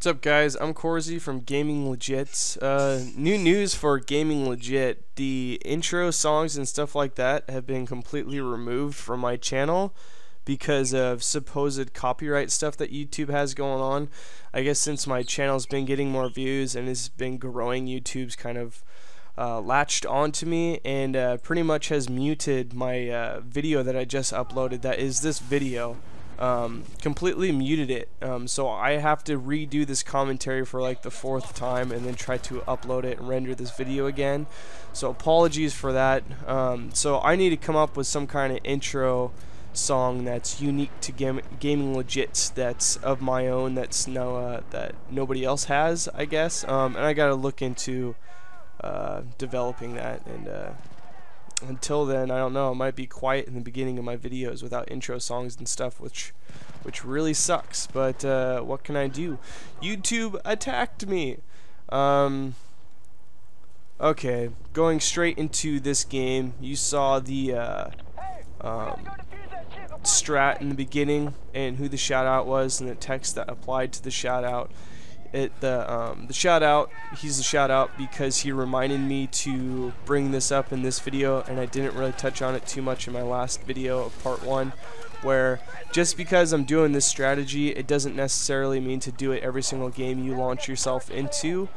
What's up, guys? I'm Corzi from GamingLegit. New news for GamingLegit. The intro songs and stuff like that have been completely removed from my channel because of supposed copyright stuff that YouTube has going on. I guess since my channel's been getting more views and has been growing, YouTube's kind of latched onto me and pretty much has muted my video that I just uploaded. That is this video. Completely muted it, so I have to redo this commentary for like the 4th time and then try to upload it and render this video again, so apologies for that. So I need to come up with some kind of intro song that's unique to GamingLegit, that's of my own, that's that nobody else has, I guess, and I gotta look into developing that, and until then, I don't know, it might be quiet in the beginning of my videos without intro songs and stuff, which really sucks, but what can I do? YouTube attacked me. Okay, going straight into this game, you saw the strat in the beginning and who the shout out was and the text that applied to the shout out. The shout out, he's the shout out because he reminded me to bring this up in this video, and I didn't really touch on it too much in my last video of part 1, where just because I'm doing this strategy, it doesn't necessarily mean to do it every single game you launch yourself into.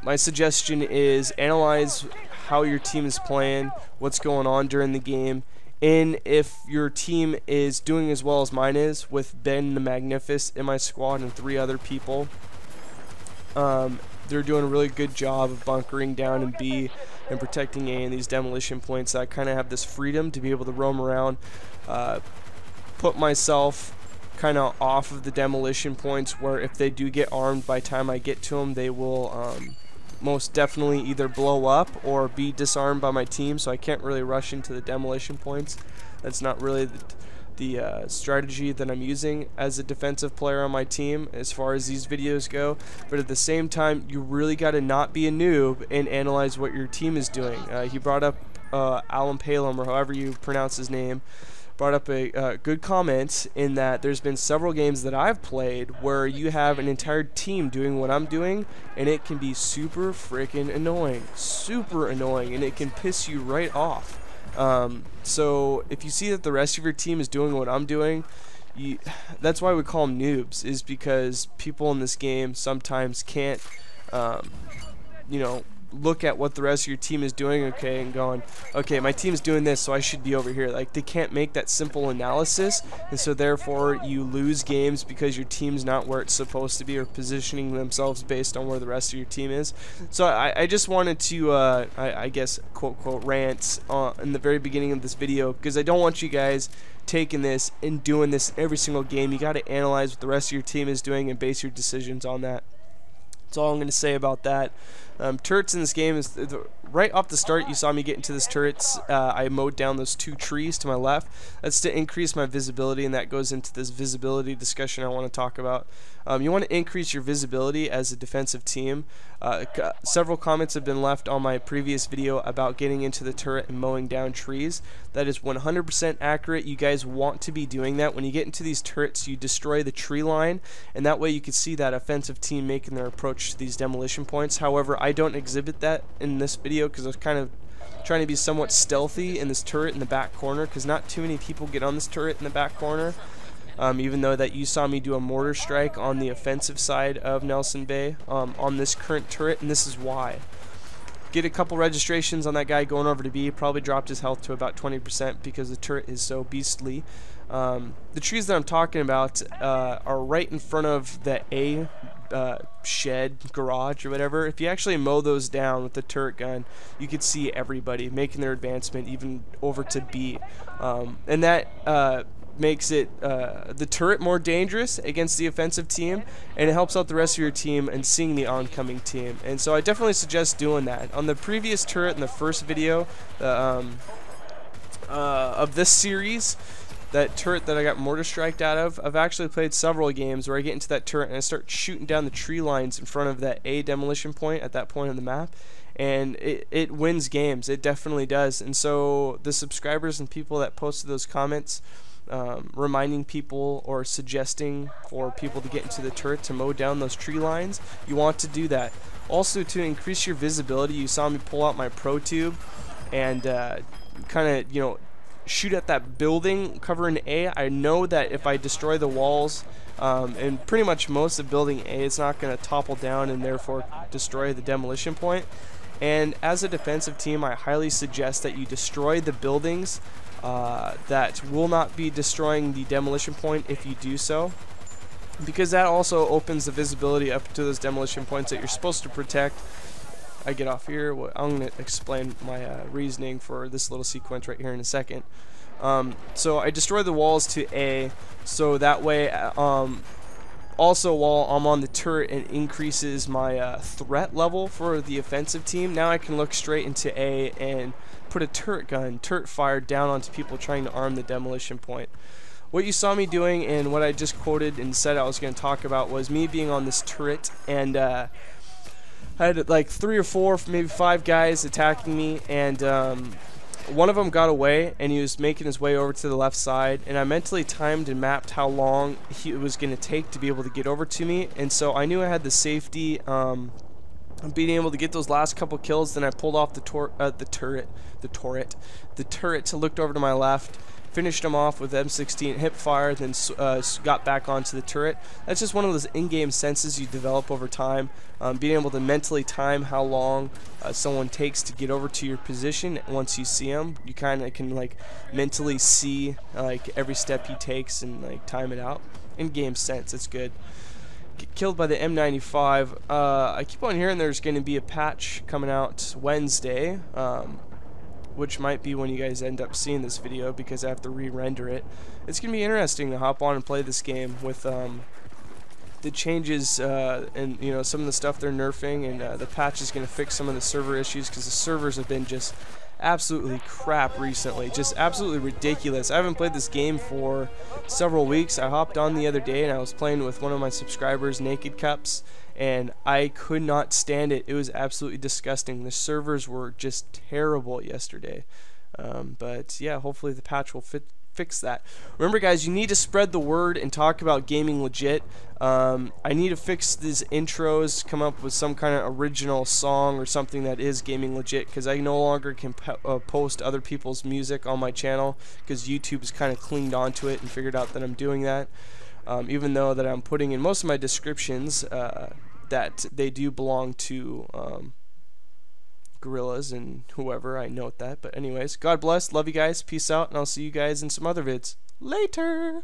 My suggestion is analyze how your team is playing, what's going on during the game, and if your team is doing as well as mine is, with Ben the Magnificent in my squad and 3 other people, they're doing a really good job of bunkering down in B and protecting A in these demolition points. I kind of have this freedom to be able to roam around, put myself kind of off of the demolition points, where if they do get armed by the time I get to them, they will most definitely either blow up or be disarmed by my team, so I can't really rush into the demolition points. That's not really the strategy that I'm using as a defensive player on my team as far as these videos go, but at the same time, you really got to not be a noob and analyze what your team is doing. He brought up Alan Palem, or however you pronounce his name, brought up a good comment in that there's been several games that I've played where you have an entire team doing what I'm doing, and it can be super freaking annoying, and it can piss you right off. So if you see that the rest of your team is doing what I'm doing, that's why we call them noobs, is because people in this game sometimes can't, you know, look at what the rest of your team is doing, okay, and going, okay, my team's doing this, so I should be over here. Like, they can't make that simple analysis, and so therefore you lose games because your team's not where it's supposed to be, or positioning themselves based on where the rest of your team is. So I just wanted to, I guess, quote rant in the very beginning of this video, because I don't want you guys taking this and doing this every single game. You got to analyze what the rest of your team is doing and base your decisions on that. That's all I'm going to say about that. Turrets in this game is right off the start. You saw me get into this turrets. I mowed down those 2 trees to my left. That's to increase my visibility, and that goes into this visibility discussion I want to talk about. You want to increase your visibility as a defensive team. Several comments have been left on my previous video about getting into the turret and mowing down trees. That is 100% accurate. You guys want to be doing that. When you get into these turrets, you destroy the tree line, and that way you can see that offensive team making their approach to these demolition points. However, I don't exhibit that in this video because I was kind of trying to be somewhat stealthy in this turret in the back corner, because not too many people get on this turret in the back corner. Even though that you saw me do a mortar strike on the offensive side of Nelson Bay on this current turret, and this is why. Get a couple registrations on that guy going over to B, probably dropped his health to about 20% because the turret is so beastly. The trees that I'm talking about are right in front of the A shed, garage, or whatever. If you actually mow those down with the turret gun, you could see everybody making their advancement even over to B, and that makes it the turret more dangerous against the offensive team, and it helps out the rest of your team and seeing the oncoming team. And so I definitely suggest doing that. On the previous turret in the first video of this series, that turret that I got mortar striked out of, I've actually played several games where I get into that turret and I start shooting down the tree lines in front of that A demolition point at that point on the map, and it wins games. It definitely does. And so the subscribers and people that posted those comments, reminding people or suggesting for people to get into the turret to mow down those tree lines, you want to do that. Also, to increase your visibility, you saw me pull out my Pro Tube and kind of, you know, shoot at that building covering A. I know that if I destroy the walls and pretty much most of building A, it's not going to topple down and therefore destroy the demolition point. And as a defensive team, I highly suggest that you destroy the buildings that will not be destroying the demolition point if you do so, because that also opens the visibility up to those demolition points that you're supposed to protect. I get off here. I'm going to explain my reasoning for this little sequence right here in a second. So I destroy the walls to A, so that way also while I'm on the turret, it increases my threat level for the offensive team. Now I can look straight into A and put a turret fire down onto people trying to arm the demolition point. What you saw me doing and what I just quoted and said I was going to talk about was me being on this turret, and I had like 3 or 4, maybe 5 guys attacking me, and one of them got away and he was making his way over to the left side, and I mentally timed and mapped how long it was going to take to be able to get over to me, and so I knew I had the safety of being able to get those last couple kills. Then I pulled off the turret, looked over to my left, finished him off with M16 hip fire, then got back onto the turret. That's just one of those in-game senses you develop over time, being able to mentally time how long someone takes to get over to your position. Once you see them, you kind of can like mentally see like every step he takes and like time it out. In-game sense, it's good. Get killed by the M95. I keep on hearing there's going to be a patch coming out Wednesday, which might be when you guys end up seeing this video because I have to re-render it. It's going to be interesting to hop on and play this game with the changes and, you know, some of the stuff they're nerfing, and the patch is going to fix some of the server issues because the servers have been just absolutely crap recently, just absolutely ridiculous. I haven't played this game for several weeks. I hopped on the other day and I was playing with one of my subscribers, Naked Cups, and I could not stand it. It was absolutely disgusting. The servers were just terrible yesterday. But yeah, hopefully the patch will fix that. Remember guys, you need to spread the word and talk about Gaming Legit. I need to fix these intros, come up with some kind of original song or something that is Gaming Legit, because I no longer can post other people's music on my channel because YouTube has kind of cleaned onto it and figured out that I'm doing that. Even though that I'm putting in most of my descriptions that they do belong to Gorillas and whoever, I note that. But anyways, God bless, love you guys, peace out, and I'll see you guys in some other vids. Later!